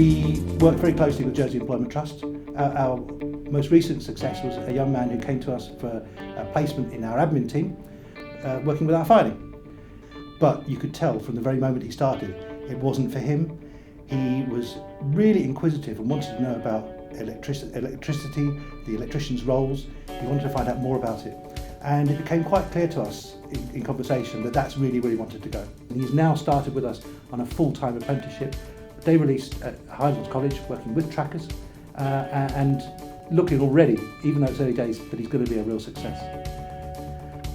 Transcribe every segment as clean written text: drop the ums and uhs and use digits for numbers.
We work very closely with Jersey Employment Trust. Our most recent success was a young man who came to us for a placement in our admin team, working with our filing. But you could tell from the very moment he started, it wasn't for him. He was really inquisitive and wanted to know about electricity, the electrician's roles. He wanted to find out more about it. And it became quite clear to us in conversation that that's really where he wanted to go. And he's now started with us on a full-time apprenticeship, day released at Highlands College, working with trackers, and looking already, even though it's early days, that he's going to be a real success.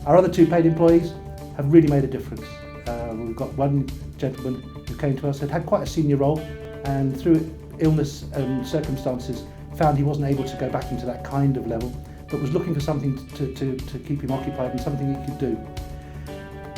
Our other two paid employees have really made a difference. We've got one gentleman who came to us, had quite a senior role, and through illness and circumstances found he wasn't able to go back into that kind of level, but was looking for something to keep him occupied and something he could do.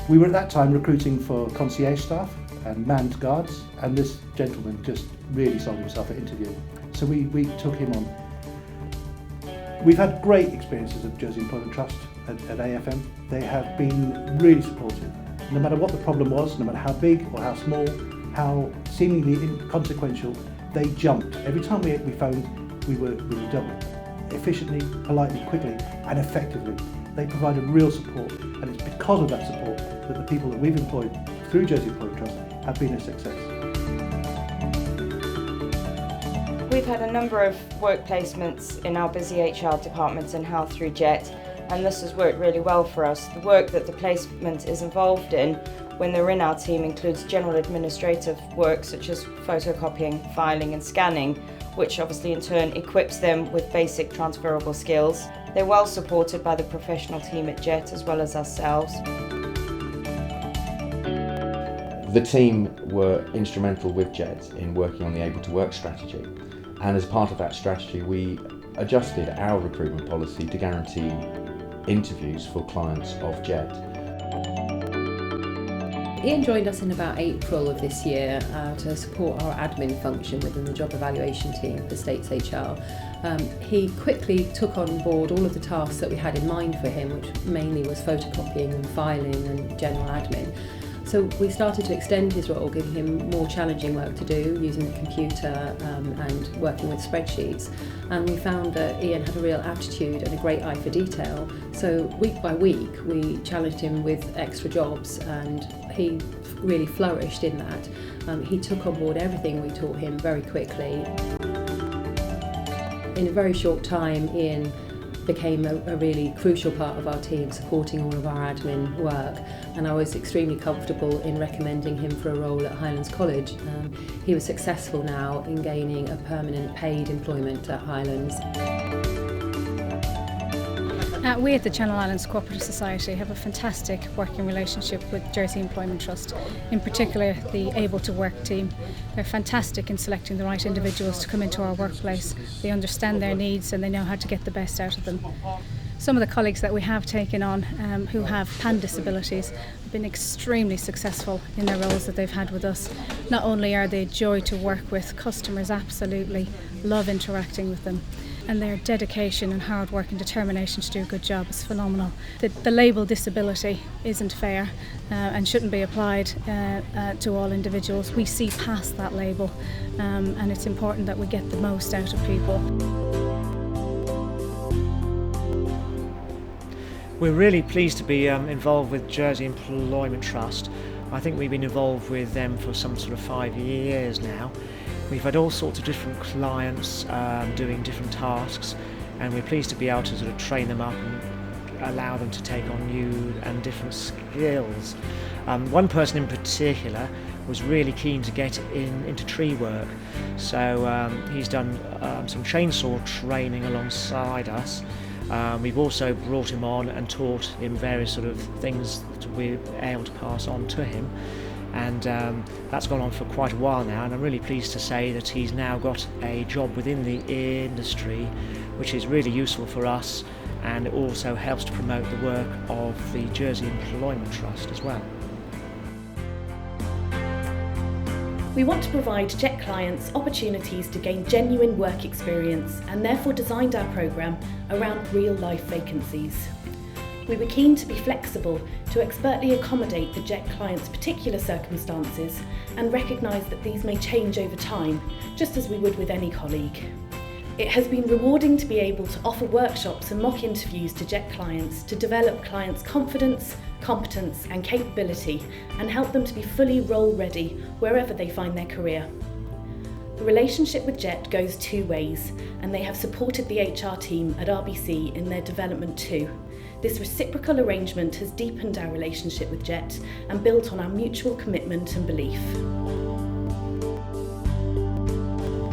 We were at that time recruiting for concierge staff and manned guards, and this gentleman just really sold himself at interview. So we took him on. We've had great experiences at Jersey Employment Trust at AFM. They have been really supportive. No matter what the problem was, no matter how big or how small, how seemingly inconsequential, they jumped. Every time we phoned, we were dealt with efficiently, politely, quickly and effectively. They provided real support, and it's because of that support that the people that we've employed through Jersey Employment Trust have been a success. We've had a number of work placements in our busy HR departments and health through JET, and this has worked really well for us. The work that the placement is involved in when they're in our team includes general administrative work such as photocopying, filing and scanning, which obviously in turn equips them with basic transferable skills. They're well supported by the professional team at JET as well as ourselves. The team were instrumental with JET in working on the Able to Work strategy, and as part of that strategy we adjusted our recruitment policy to guarantee interviews for clients of JET. Ian joined us in about April of this year to support our admin function within the job evaluation team for States HR. He quickly took on board all of the tasks that we had in mind for him, which mainly was photocopying and filing and general admin. So we started to extend his role, giving him more challenging work to do using the computer and working with spreadsheets. And we found that Ian had a real aptitude and a great eye for detail. So week by week we challenged him with extra jobs, and he really flourished in that. He took on board everything we taught him very quickly. In a very short time, Ian became a really crucial part of our team, supporting all of our admin work, and I was extremely comfortable in recommending him for a role at Highlands College. He was successful now in gaining a permanent paid employment at Highlands. We at the Channel Islands Cooperative Society have a fantastic working relationship with Jersey Employment Trust, in particular the Able to Work team. They're fantastic in selecting the right individuals to come into our workplace. They understand their needs and they know how to get the best out of them. Some of the colleagues that we have taken on who have PAN disabilities have been extremely successful in their roles that they've had with us. Not only are they a joy to work with, customers absolutely love interacting with them, and their dedication and hard work and determination to do a good job is phenomenal. The label disability isn't fair and shouldn't be applied to all individuals. We see past that label, and it's important that we get the most out of people. We're really pleased to be involved with Jersey Employment Trust. I think we've been involved with them for some sort of 5 years now. We've had all sorts of different clients doing different tasks, and we're pleased to be able to sort of train them up and allow them to take on new and different skills. One person in particular was really keen to get into tree work, so he's done some chainsaw training alongside us. We've also brought him on and taught him various sort of things that we're able to pass on to him. And that's gone on for quite a while now, and I'm really pleased to say that he's now got a job within the industry, which is really useful for us, and it also helps to promote the work of the Jersey Employment Trust as well. We want to provide JET clients opportunities to gain genuine work experience, and therefore designed our programme around real-life vacancies. We were keen to be flexible, to expertly accommodate the Jet client's particular circumstances and recognise that these may change over time, just as we would with any colleague. It has been rewarding to be able to offer workshops and mock interviews to Jet clients to develop clients' confidence, competence and capability and help them to be fully role ready wherever they find their career. The relationship with Jet goes two ways, and they have supported the HR team at RBC in their development too. This reciprocal arrangement has deepened our relationship with Jet and built on our mutual commitment and belief.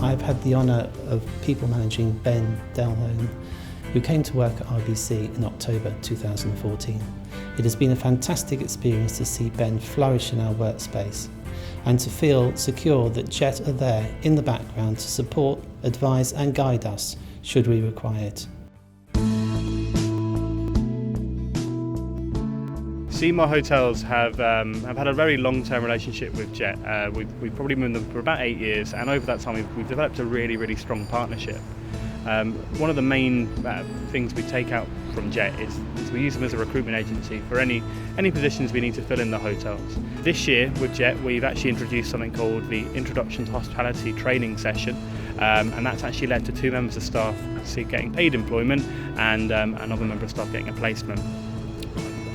I've had the honour of people managing Ben Delhone, who came to work at RBC in October 2014. It has been a fantastic experience to see Ben flourish in our workspace and to feel secure that Jet are there in the background to support, advise and guide us should we require it. Seymour Hotels have had a very long-term relationship with Jet. We've probably been with them for about 8 years, and over that time we've developed a really strong partnership. One of the main things we take out from Jet is we use them as a recruitment agency for any positions we need to fill in the hotels. This year with Jet we've actually introduced something called the Introduction to Hospitality training session, and that's actually led to 2 members of staff getting paid employment and another member of staff getting a placement.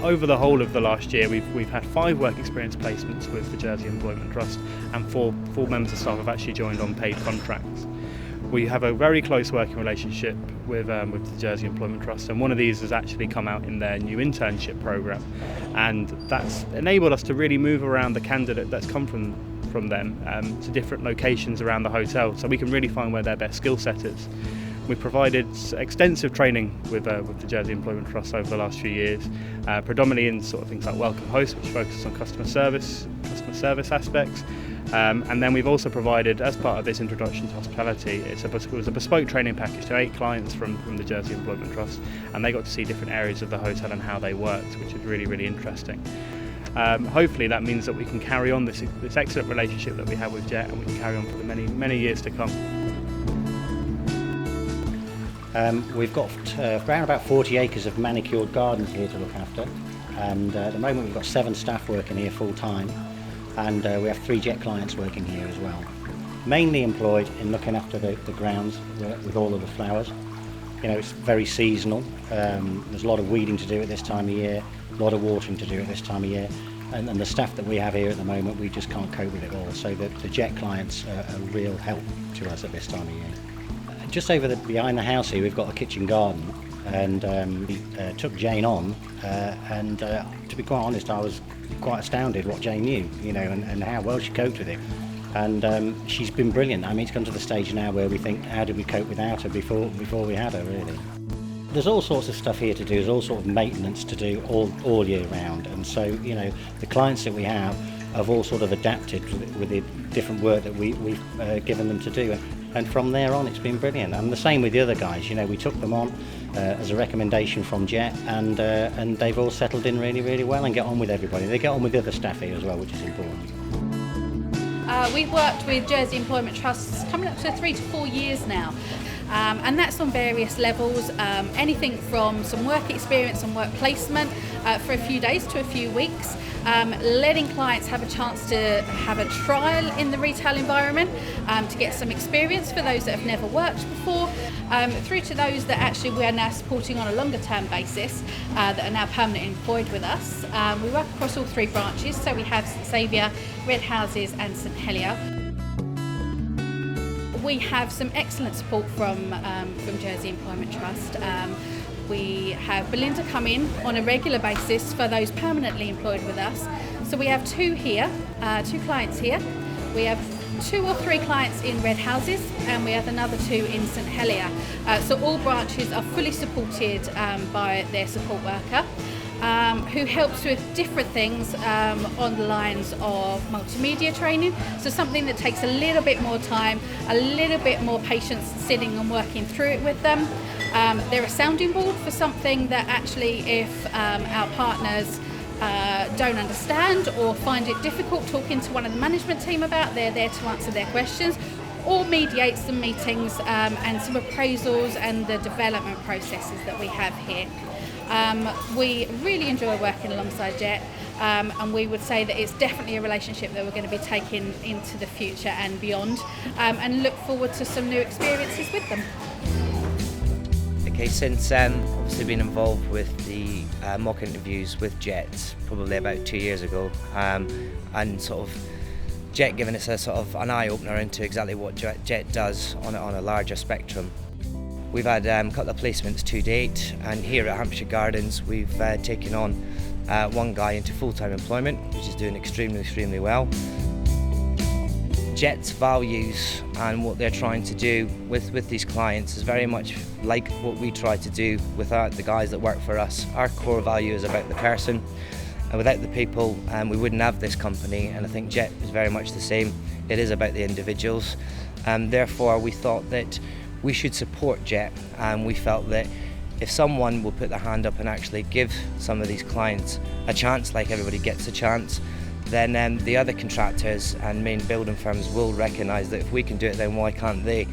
Over the whole of the last year we've had 5 work experience placements with the Jersey Employment Trust, and four members of staff have actually joined on paid contracts. We have a very close working relationship with the Jersey Employment Trust, and one of these has actually come out in their new internship programme, and that's enabled us to really move around the candidate that's come from them to different locations around the hotel, so we can really find where their best skill set is. We've provided extensive training with the Jersey Employment Trust over the last few years, predominantly in sort of things like Welcome Host, which focuses on customer service aspects. And then we've also provided, as part of this Introduction to Hospitality, it was a bespoke training package to 8 clients from the Jersey Employment Trust, and they got to see different areas of the hotel and how they worked, which is really interesting. Hopefully that means that we can carry on this excellent relationship that we have with Jet, and we can carry on for the many years to come. We've got around about 40 acres of manicured gardens here to look after, and at the moment we've got 7 staff working here full time, and we have 3 Jet clients working here as well. Mainly employed in looking after the grounds with all of the flowers. You know, it's very seasonal. There's a lot of weeding to do at this time of year, a lot of watering to do at this time of year, and the staff that we have here at the moment, we just can't cope with it all. So the Jet clients are a real help to us at this time of year. Just behind the house here, we've got a kitchen garden, and we took Jane on, and to be quite honest, I was quite astounded what Jane knew, you know, and how well she coped with it. And she's been brilliant. I mean, it's come to the stage now where we think, how did we cope without her before we had her, really? There's all sorts of stuff here to do. There's all sorts of maintenance to do all year round, and so, you know, the clients that we have all sort of adapted with the different work that we've given them to do. And from there on, it's been brilliant. And the same with the other guys. You know, we took them on as a recommendation from Jet, and they've all settled in really well and get on with everybody. They get on with the other staff here as well, which is important. We've worked with Jersey Employment Trusts coming up to 3 to 4 years now. And that's on various levels, anything from some work experience and work placement for a few days to a few weeks, letting clients have a chance to have a trial in the retail environment to get some experience for those that have never worked before, through to those that actually we are now supporting on a longer term basis that are now permanently employed with us. We work across all 3 branches, so we have St Saviour, Red Houses and St Helier. We have some excellent support from Jersey Employment Trust. We have Belinda come in on a regular basis for those permanently employed with us. So we have 2 here, 2 clients here. We have 2 or 3 clients in Red Houses, and we have another 2 in St Helier. So all branches are fully supported by their support worker, who helps with different things on the lines of multimedia training. So something that takes a little bit more time, a little bit more patience sitting and working through it with them. They're a sounding board for something that actually, if our partners don't understand or find it difficult talking to one of the management team about, they're there to answer their questions, or mediate some meetings and some appraisals and the development processes that we have here. We really enjoy working alongside Jet, and we would say that it's definitely a relationship that we're going to be taking into the future and beyond, and look forward to some new experiences with them. Okay, since obviously been involved with the mock interviews with Jet probably about 2 years ago, and sort of Jet giving us a sort of an eye-opener into exactly what Jet does on a larger spectrum. We've had a couple of placements to date, and here at Hampshire Gardens we've taken on one guy into full-time employment, which is doing extremely well. Jet's values and what they're trying to do with these clients is very much like what we try to do with the guys that work for us. Our core value is about the person, and without the people we wouldn't have this company, and I think Jet is very much the same. It is about the individuals, and therefore we thought that we should support Jet, and we felt that if someone will put their hand up and actually give some of these clients a chance, like everybody gets a chance, then the other contractors and main building firms will recognise that if we can do it, then why can't they?